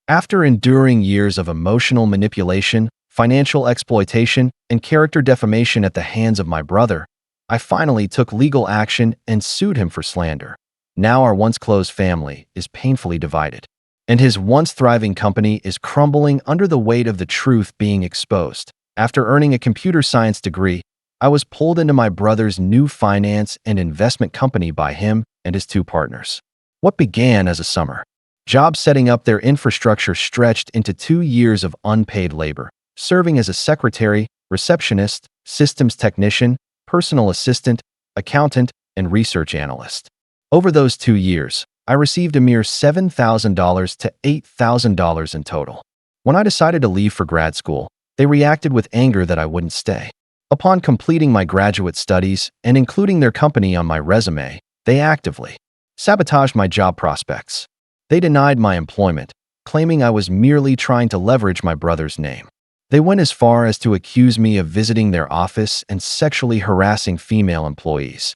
After enduring years of emotional manipulation, financial exploitation, and character defamation at the hands of my brother, I finally took legal action and sued him for slander. Now our once close family is painfully divided, and his once thriving company is crumbling under the weight of the truth being exposed. After earning a computer science degree, I was pulled into my brother's new finance and investment company by him and his two partners. What began as a summer job setting up their infrastructure stretched into 2 years of unpaid labor, serving as a secretary, receptionist, systems technician, personal assistant, accountant, and research analyst. Over those 2 years, I received a mere $7,000 to $8,000 in total. When I decided to leave for grad school, they reacted with anger that I wouldn't stay. Upon completing my graduate studies and including their company on my resume, they actively sabotaged my job prospects. They denied my employment, claiming I was merely trying to leverage my brother's name. They went as far as to accuse me of visiting their office and sexually harassing female employees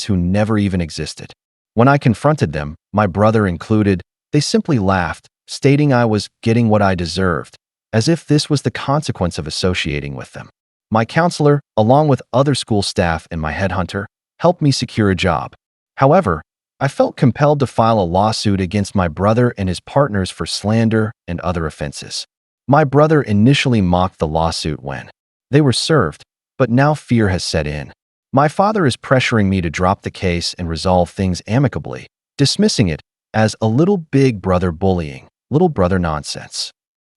who never even existed. When I confronted them, my brother included, they simply laughed, stating I was getting what I deserved, as if this was the consequence of associating with them. My counselor, along with other school staff and my headhunter, helped me secure a job. However, I felt compelled to file a lawsuit against my brother and his partners for slander and other offenses. My brother initially mocked the lawsuit when they were served, but now fear has set in. My father is pressuring me to drop the case and resolve things amicably, dismissing it as a little big brother bullying, little brother nonsense.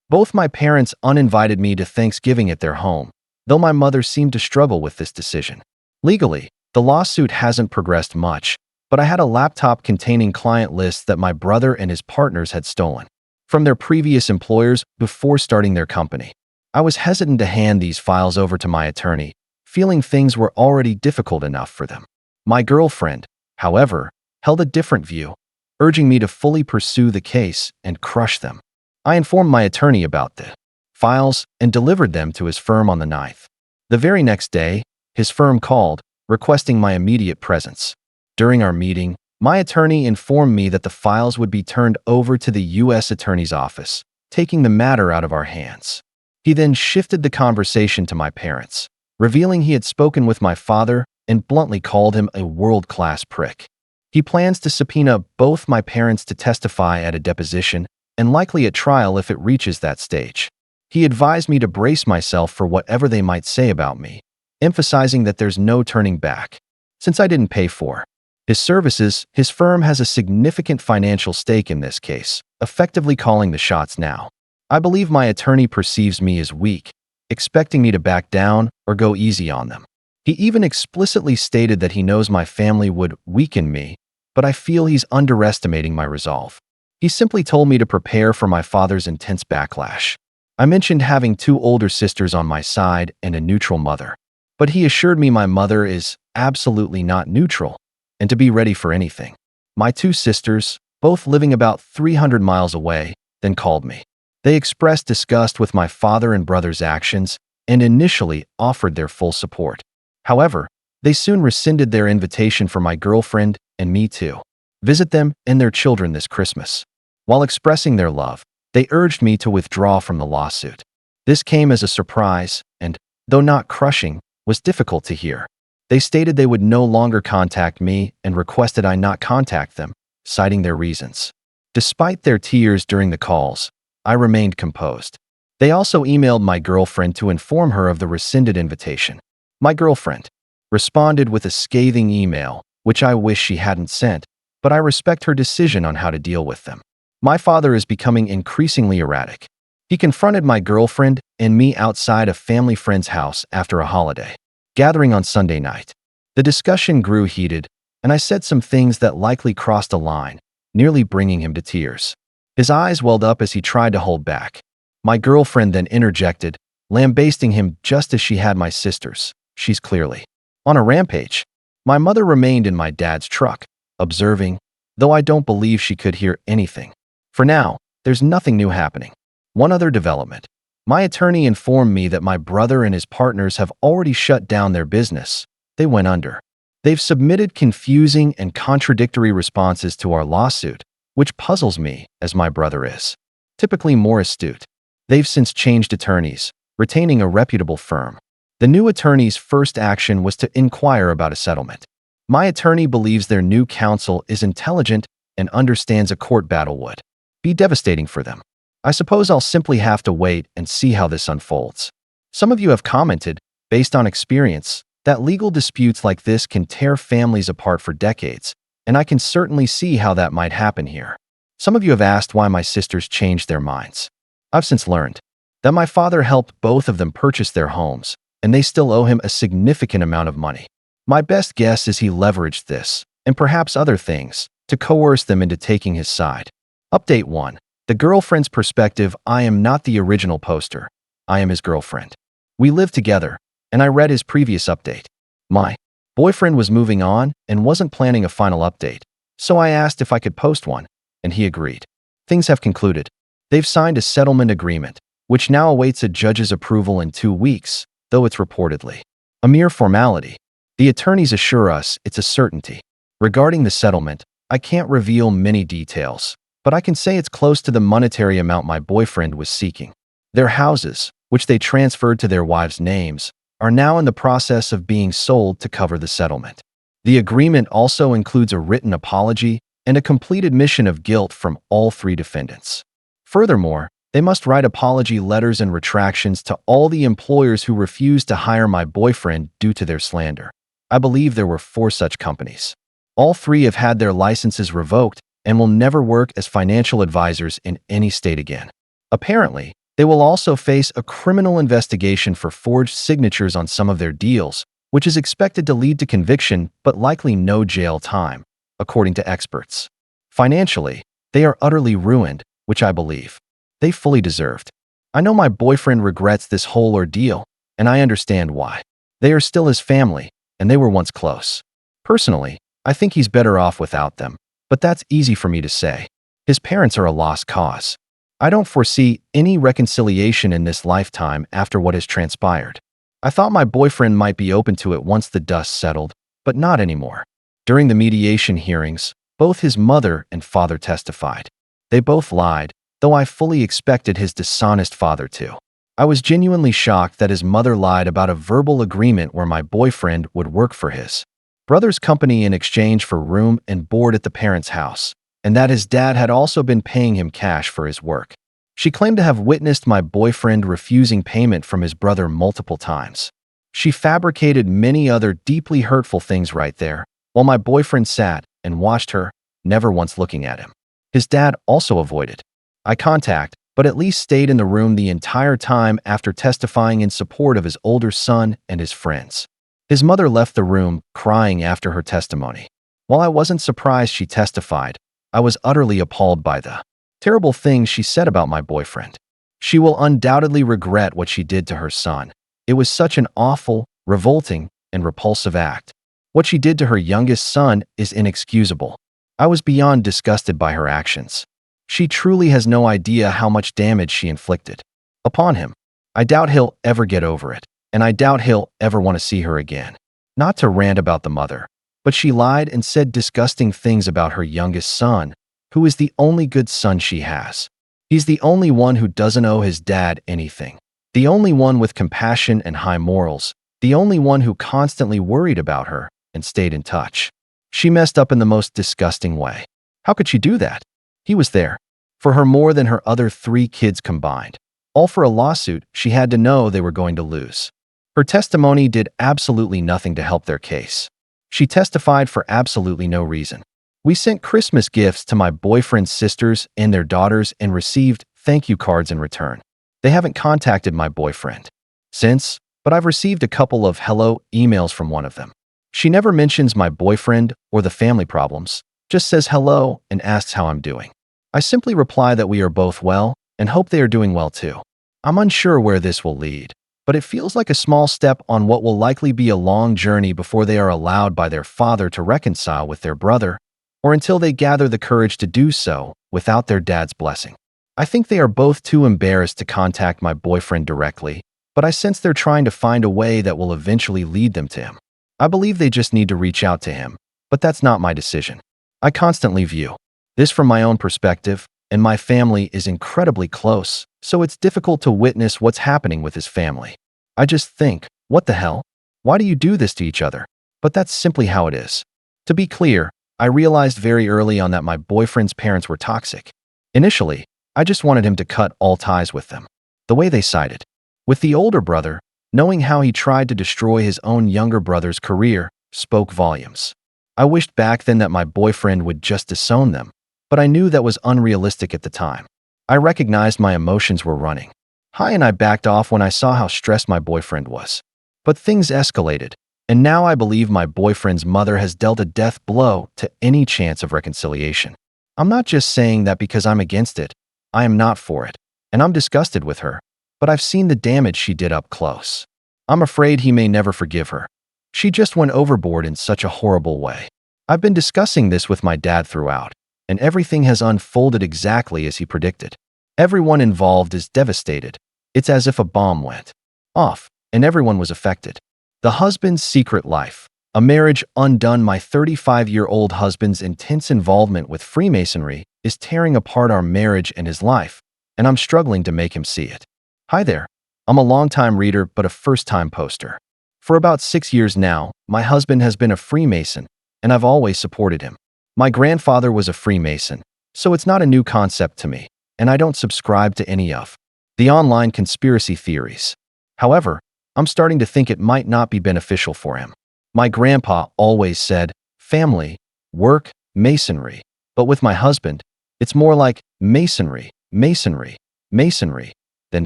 Both my parents uninvited me to Thanksgiving at their home, though my mother seemed to struggle with this decision. Legally, the lawsuit hasn't progressed much, but I had a laptop containing client lists that my brother and his partners had stolen from their previous employers before starting their company. I was hesitant to hand these files over to my attorney, feeling things were already difficult enough for them. My girlfriend, however, held a different view, urging me to fully pursue the case and crush them. I informed my attorney about the files and delivered them to his firm on the 9th. The very next day, his firm called, requesting my immediate presence. During our meeting, my attorney informed me that the files would be turned over to the U.S. Attorney's Office, taking the matter out of our hands. He then shifted the conversation to my parents, revealing he had spoken with my father and bluntly called him a world-class prick. He plans to subpoena both my parents to testify at a deposition and likely at trial if it reaches that stage. He advised me to brace myself for whatever they might say about me, emphasizing that there's no turning back. Since I didn't pay for his services, his firm has a significant financial stake in this case, effectively calling the shots now. I believe my attorney perceives me as weak, expecting me to back down or go easy on them. He even explicitly stated that he knows my family would weaken me, but I feel he's underestimating my resolve. He simply told me to prepare for my father's intense backlash. I mentioned having 2 older sisters on my side and a neutral mother, but he assured me my mother is absolutely not neutral and to be ready for anything. My 2 sisters, both living about 300 miles away, then called me. They expressed disgust with my father and brother's actions and initially offered their full support. However, they soon rescinded their invitation for my girlfriend and me to visit them and their children this Christmas. While expressing their love, they urged me to withdraw from the lawsuit. This came as a surprise and, though not crushing, was difficult to hear. They stated they would no longer contact me and requested I not contact them, citing their reasons. Despite their tears during the calls, I remained composed. They also emailed my girlfriend to inform her of the rescinded invitation. My girlfriend responded with a scathing email, which I wish she hadn't sent, but I respect her decision on how to deal with them. My father is becoming increasingly erratic. He confronted my girlfriend and me outside a family friend's house after a holiday gathering on Sunday night. The discussion grew heated, and I said some things that likely crossed a line, nearly bringing him to tears. His eyes welled up as he tried to hold back. My girlfriend then interjected, lambasting him just as she had my sisters. She's clearly on a rampage. My mother remained in my dad's truck, observing, though I don't believe she could hear anything. For now, there's nothing new happening. One other development. My attorney informed me that my brother and his partners have already shut down their business. They went under. They've submitted confusing and contradictory responses to our lawsuit, which puzzles me as my brother is. typically more astute. They've since changed attorneys, retaining a reputable firm. The new attorney's first action was to inquire about a settlement. My attorney believes their new counsel is intelligent and understands a court battle would be devastating for them. I suppose I'll simply have to wait and see how this unfolds. Some of you have commented, based on experience, that legal disputes like this can tear families apart for decades, and I can certainly see how that might happen here. Some of you have asked why my sisters changed their minds. I've since learned that my father helped both of them purchase their homes, and they still owe him a significant amount of money. My best guess is he leveraged this, and perhaps other things, to coerce them into taking his side. Update 1. The girlfriend's perspective. I am not the original poster. I am his girlfriend. We live together, and I read his previous update. My boyfriend was moving on and wasn't planning a final update, so I asked if I could post one, and he agreed. Things have concluded. They've signed a settlement agreement, which now awaits a judge's approval in 2 weeks, though it's reportedly a mere formality. The attorneys assure us it's a certainty. Regarding the settlement, I can't reveal many details, but I can say it's close to the monetary amount my boyfriend was seeking. Their houses, which they transferred to their wives' names, are now in the process of being sold to cover the settlement. The agreement also includes a written apology and a complete admission of guilt from all 3 defendants. Furthermore, they must write apology letters and retractions to all the employers who refused to hire my boyfriend due to their slander. I believe there were 4 such companies. All 3 have had their licenses revoked and will never work as financial advisors in any state again. Apparently, they will also face a criminal investigation for forged signatures on some of their deals, which is expected to lead to conviction but likely no jail time, according to experts. Financially, they are utterly ruined, which I believe they fully deserved. I know my boyfriend regrets this whole ordeal, and I understand why. They are still his family, and they were once close. Personally, I think he's better off without them, but that's easy for me to say. His parents are a lost cause. I don't foresee any reconciliation in this lifetime after what has transpired. I thought my boyfriend might be open to it once the dust settled, but not anymore. During the mediation hearings, both his mother and father testified. They both lied, though I fully expected his dishonest father to. I was genuinely shocked that his mother lied about a verbal agreement where my boyfriend would work for his brother's company in exchange for room and board at the parents' house, and that his dad had also been paying him cash for his work. She claimed to have witnessed my boyfriend refusing payment from his brother multiple times. She fabricated many other deeply hurtful things right there, while my boyfriend sat and watched her, never once looking at him. His dad also avoided eye contact, but at least stayed in the room the entire time after testifying in support of his older son and his friends. His mother left the room, crying after her testimony. While I wasn't surprised she testified, I was utterly appalled by the terrible things she said about my boyfriend. She will undoubtedly regret what she did to her son. It was such an awful, revolting, and repulsive act. What she did to her youngest son is inexcusable. I was beyond disgusted by her actions. She truly has no idea how much damage she inflicted upon him. I doubt he'll ever get over it, and I doubt he'll ever want to see her again. Not to rant about the mother, but she lied and said disgusting things about her youngest son, who is the only good son she has. He's the only one who doesn't owe his dad anything. The only one with compassion and high morals. The only one who constantly worried about her and stayed in touch. She messed up in the most disgusting way. How could she do that? He was there for her more than her other 3 kids combined. All for a lawsuit she had to know they were going to lose. Her testimony did absolutely nothing to help their case. She testified for absolutely no reason. We sent Christmas gifts to my boyfriend's sisters and their daughters and received thank you cards in return. They haven't contacted my boyfriend since, but I've received a couple of hello emails from one of them. She never mentions my boyfriend or the family problems, just says hello and asks how I'm doing. I simply reply that we are both well and hope they are doing well too. I'm unsure where this will lead, but it feels like a small step on what will likely be a long journey before they are allowed by their father to reconcile with their brother, or until they gather the courage to do so without their dad's blessing. I think they are both too embarrassed to contact my boyfriend directly, but I sense they're trying to find a way that will eventually lead them to him. I believe they just need to reach out to him, but that's not my decision. I constantly view this from my own perspective, and my family is incredibly close, so it's difficult to witness what's happening with his family. I just think, what the hell? Why do you do this to each other? But that's simply how it is. To be clear, I realized very early on that my boyfriend's parents were toxic. Initially, I just wanted him to cut all ties with them. The way they sided with the older brother, knowing how he tried to destroy his own younger brother's career, spoke volumes. I wished back then that my boyfriend would just disown them, but I knew that was unrealistic at the time. I recognized my emotions were running high and I backed off when I saw how stressed my boyfriend was. But things escalated, and now I believe my boyfriend's mother has dealt a death blow to any chance of reconciliation. I'm not just saying that because I'm against it. I am not for it, and I'm disgusted with her, but I've seen the damage she did up close. I'm afraid he may never forgive her. She just went overboard in such a horrible way. I've been discussing this with my dad throughout, and everything has unfolded exactly as he predicted. Everyone involved is devastated. It's as if a bomb went off, and everyone was affected. The husband's secret life. A marriage undone. My 35-year-old husband's intense involvement with Freemasonry is tearing apart our marriage and his life, and I'm struggling to make him see it. Hi there. I'm a longtime reader but a first-time poster. For about 6 years now, my husband has been a Freemason, and I've always supported him. My grandfather was a Freemason, so it's not a new concept to me, and I don't subscribe to any of the online conspiracy theories. However, I'm starting to think it might not be beneficial for him. My grandpa always said, family, work, masonry. But with my husband, it's more like masonry, masonry, masonry, then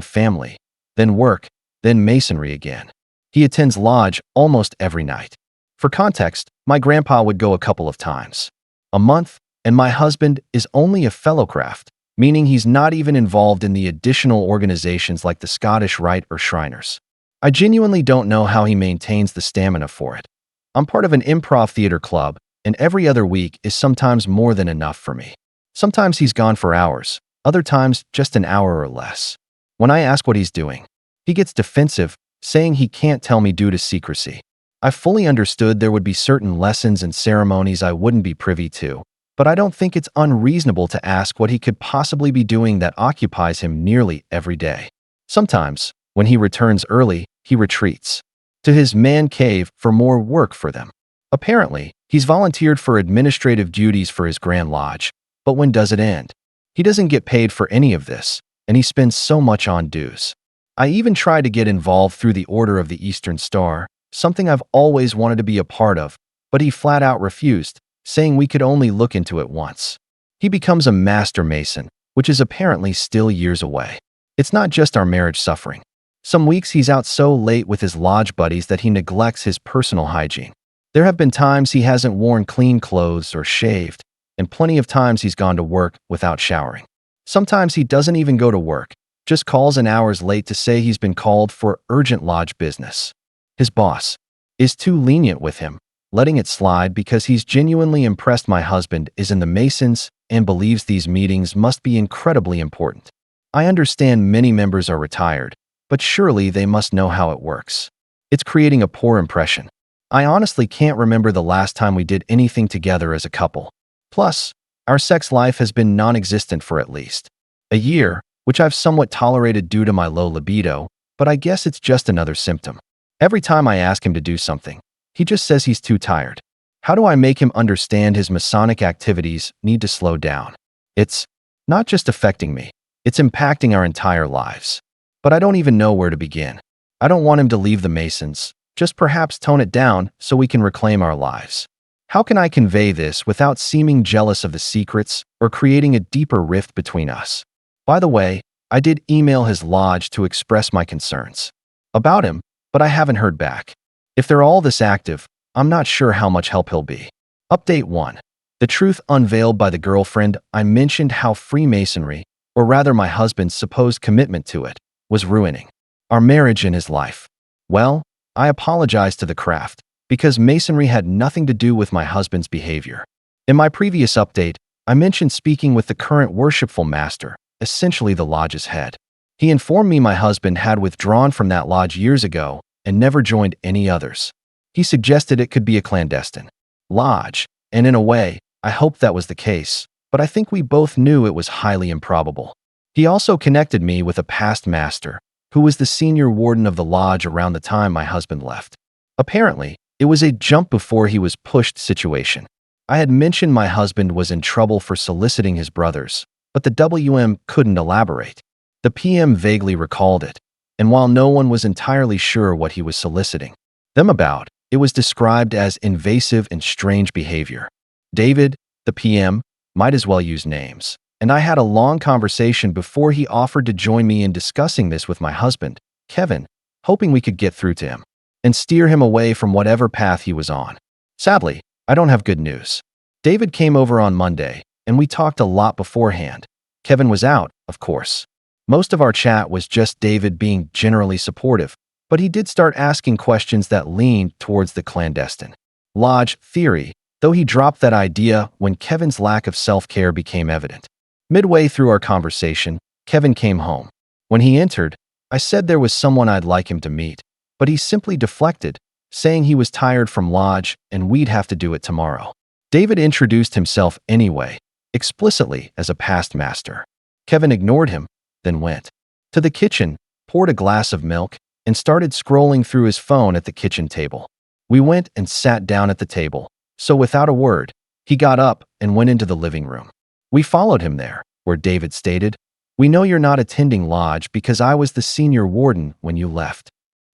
family, then work, then masonry again. He attends lodge almost every night. For context, my grandpa would go a couple of times a month, and my husband is only a fellowcraft, meaning he's not even involved in the additional organizations like the Scottish Rite or Shriners. I genuinely don't know how he maintains the stamina for it. I'm part of an improv theater club, and every other week is sometimes more than enough for me. Sometimes he's gone for hours, other times just an hour or less. When I ask what he's doing, he gets defensive, saying he can't tell me due to secrecy. I fully understood there would be certain lessons and ceremonies I wouldn't be privy to, but I don't think it's unreasonable to ask what he could possibly be doing that occupies him nearly every day. Sometimes, when he returns early, he retreats to his man cave for more work for them. Apparently, he's volunteered for administrative duties for his Grand Lodge, but when does it end? He doesn't get paid for any of this, and he spends so much on dues. I even tried to get involved through the Order of the Eastern Star, something I've always wanted to be a part of, but he flat out refused, saying we could only look into it once. He becomes a master mason, which is apparently still years away. It's not just our marriage suffering. Some weeks he's out so late with his lodge buddies that he neglects his personal hygiene. There have been times he hasn't worn clean clothes or shaved, and plenty of times he's gone to work without showering. Sometimes he doesn't even go to work, just calls an hours late to say he's been called for urgent lodge business. His boss is too lenient with him, letting it slide because he's genuinely impressed my husband is in the Masons and believes these meetings must be incredibly important. I understand many members are retired, but surely they must know how it works. It's creating a poor impression. I honestly can't remember the last time we did anything together as a couple. Plus, our sex life has been non-existent for at least a year, which I've somewhat tolerated due to my low libido, but I guess it's just another symptom. Every time I ask him to do something, he just says he's too tired. How do I make him understand his Masonic activities need to slow down? It's not just affecting me, it's impacting our entire lives. But I don't even know where to begin. I don't want him to leave the Masons, just perhaps tone it down so we can reclaim our lives. How can I convey this without seeming jealous of the secrets or creating a deeper rift between us? By the way, I did email his lodge to express my concerns about him, but I haven't heard back. If they're all this active, I'm not sure how much help he'll be. Update 1. The truth unveiled by the girlfriend. I mentioned how Freemasonry, or rather my husband's supposed commitment to it, was ruining our marriage and his life. Well, I apologized to the craft, because Masonry had nothing to do with my husband's behavior. In my previous update, I mentioned speaking with the current worshipful master, essentially the lodge's head. He informed me my husband had withdrawn from that lodge years ago and never joined any others. He suggested it could be a clandestine lodge, and in a way, I hoped that was the case, but I think we both knew it was highly improbable. He also connected me with a past master, who was the senior warden of the lodge around the time my husband left. Apparently, it was a jump before he was pushed situation. I had mentioned my husband was in trouble for soliciting his brothers, but the WM couldn't elaborate. The PM vaguely recalled it, and while no one was entirely sure what he was soliciting them about, it was described as invasive and strange behavior. David, the PM, might as well use names, and I had a long conversation before he offered to join me in discussing this with my husband, Kevin, hoping we could get through to him and steer him away from whatever path he was on. Sadly, I don't have good news. David came over on Monday, and we talked a lot beforehand. Kevin was out, of course. Most of our chat was just David being generally supportive, but he did start asking questions that leaned towards the clandestine lodge theory, though he dropped that idea when Kevin's lack of self-care became evident. Midway through our conversation, Kevin came home. When he entered, I said there was someone I'd like him to meet, but he simply deflected, saying he was tired from lodge and we'd have to do it tomorrow. David introduced himself anyway, explicitly as a past master. Kevin ignored him, then went to the kitchen, poured a glass of milk, and started scrolling through his phone at the kitchen table. We went and sat down at the table, so without a word, he got up and went into the living room. We followed him there, where David stated, "We know you're not attending lodge because I was the senior warden when you left."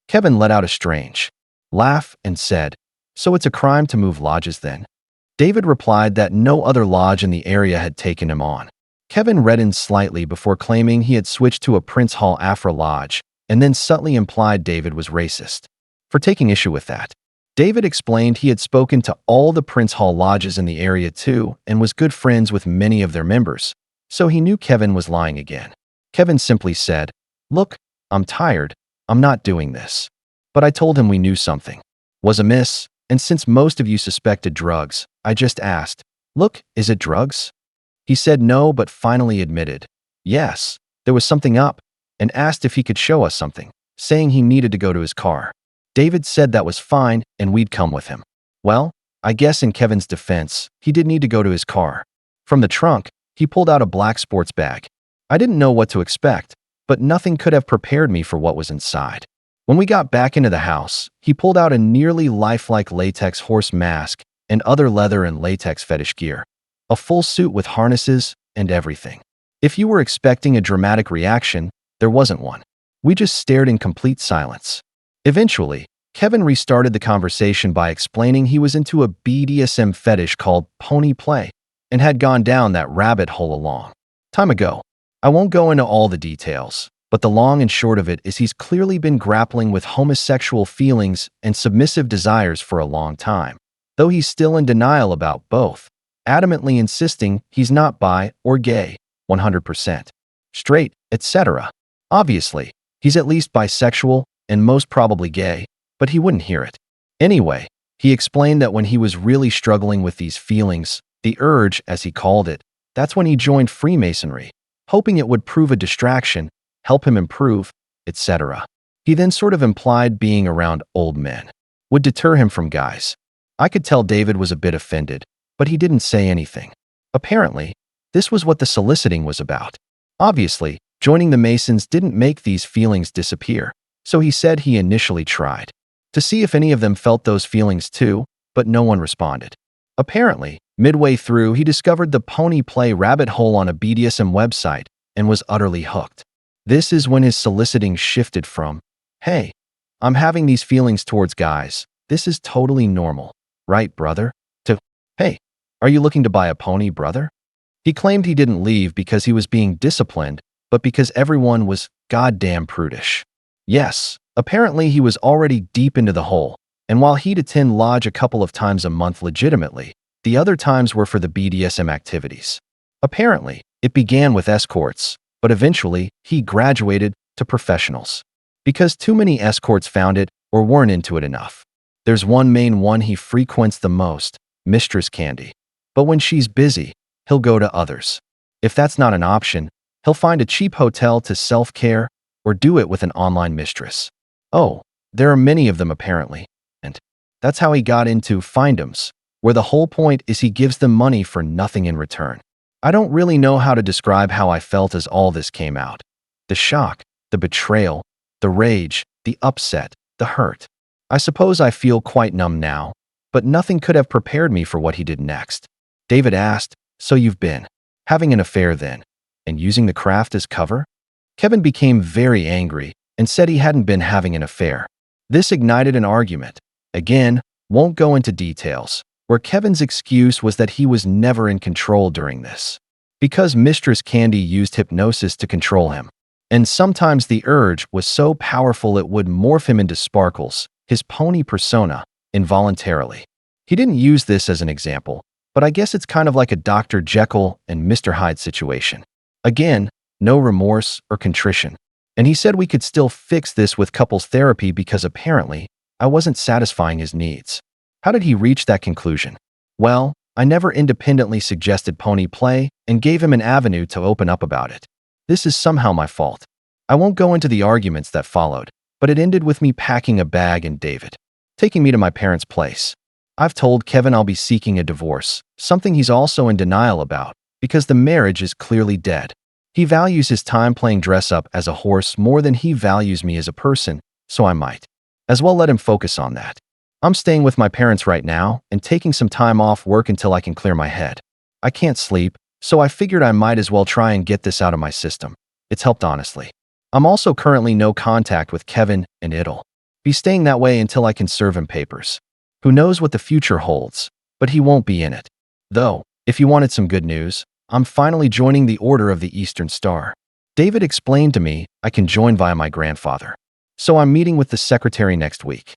Kevin let out a strange laugh and said, "So it's a crime to move lodges then?" David replied that no other lodge in the area had taken him on. Kevin reddened slightly before claiming he had switched to a Prince Hall Afra lodge, and then subtly implied David was racist for taking issue with that. David explained he had spoken to all the Prince Hall lodges in the area too and was good friends with many of their members, so he knew Kevin was lying again. Kevin simply said, "Look, I'm tired. I'm not doing this." But I told him we knew something was amiss, and since most of you suspected drugs, I just asked, "Look, is it drugs?" He said no, but finally admitted, yes, there was something up, and asked if he could show us something, saying he needed to go to his car. David said that was fine and we'd come with him. Well, I guess in Kevin's defense, he did need to go to his car. From the trunk, he pulled out a black sports bag. I didn't know what to expect, but nothing could have prepared me for what was inside. When we got back into the house, he pulled out a nearly lifelike latex horse mask and other leather and latex fetish gear, a full suit with harnesses and everything. If you were expecting a dramatic reaction, there wasn't one. We just stared in complete silence. Eventually, Kevin restarted the conversation by explaining he was into a BDSM fetish called pony play and had gone down that rabbit hole a long time ago. I won't go into all the details, but the long and short of it is he's clearly been grappling with homosexual feelings and submissive desires for a long time, though he's still in denial about both, adamantly insisting he's not bi or gay, 100%, straight, etc. Obviously, he's at least bisexual and most probably gay, but he wouldn't hear it. Anyway, he explained that when he was really struggling with these feelings, the urge, as he called it, that's when he joined Freemasonry, hoping it would prove a distraction, help him improve, etc. He then sort of implied being around old men would deter him from guys. I could tell David was a bit offended, but he didn't say anything. Apparently, this was what the soliciting was about. Obviously, joining the Masons didn't make these feelings disappear, so he said he initially tried to see if any of them felt those feelings too, but no one responded. Apparently, midway through, he discovered the pony play rabbit hole on a BDSM website and was utterly hooked. This is when his soliciting shifted from, "Hey, I'm having these feelings towards guys. This is totally normal, right, brother?" to, "Hey, are you looking to buy a pony, brother?" He claimed he didn't leave because he was being disciplined, but because everyone was goddamn prudish. Yes, apparently he was already deep into the hole, and while he'd attend lodge a couple of times a month legitimately, the other times were for the BDSM activities. Apparently, it began with escorts, but eventually he graduated to professionals. Because too many escorts found it or weren't into it enough. There's one main one he frequents the most, Mistress Candy. But when she's busy, he'll go to others. If that's not an option, he'll find a cheap hotel to self-care or do it with an online mistress. Oh, there are many of them apparently. And that's how he got into findoms, where the whole point is he gives them money for nothing in return. I don't really know how to describe how I felt as all this came out. The shock, the betrayal, the rage, the upset, the hurt. I suppose I feel quite numb now, but nothing could have prepared me for what he did next. David asked, "So you've been having an affair then, and using the craft as cover?" Kevin became very angry and said he hadn't been having an affair. This ignited an argument. Again, won't go into details, where Kevin's excuse was that he was never in control during this, because Mistress Candy used hypnosis to control him. And sometimes the urge was so powerful it would morph him into Sparkles, his pony persona, involuntarily. He didn't use this as an example, but I guess it's kind of like a Dr. Jekyll and Mr. Hyde situation. Again, no remorse or contrition. And he said we could still fix this with couples therapy because apparently I wasn't satisfying his needs. How did he reach that conclusion? Well, I never independently suggested pony play and gave him an avenue to open up about it. This is somehow my fault. I won't go into the arguments that followed, but it ended with me packing a bag and David taking me to my parents' place. I've told Kevin I'll be seeking a divorce, something he's also in denial about, because the marriage is clearly dead. He values his time playing dress-up as a horse more than he values me as a person, so I might as well let him focus on that. I'm staying with my parents right now and taking some time off work until I can clear my head. I can't sleep, so I figured I might as well try and get this out of my system. It's helped honestly. I'm also currently no contact with Kevin and it'll be staying that way until I can serve him papers. Who knows what the future holds, but he won't be in it. Though, if you wanted some good news, I'm finally joining the Order of the Eastern Star. David explained to me I can join via my grandfather. So I'm meeting with the secretary next week.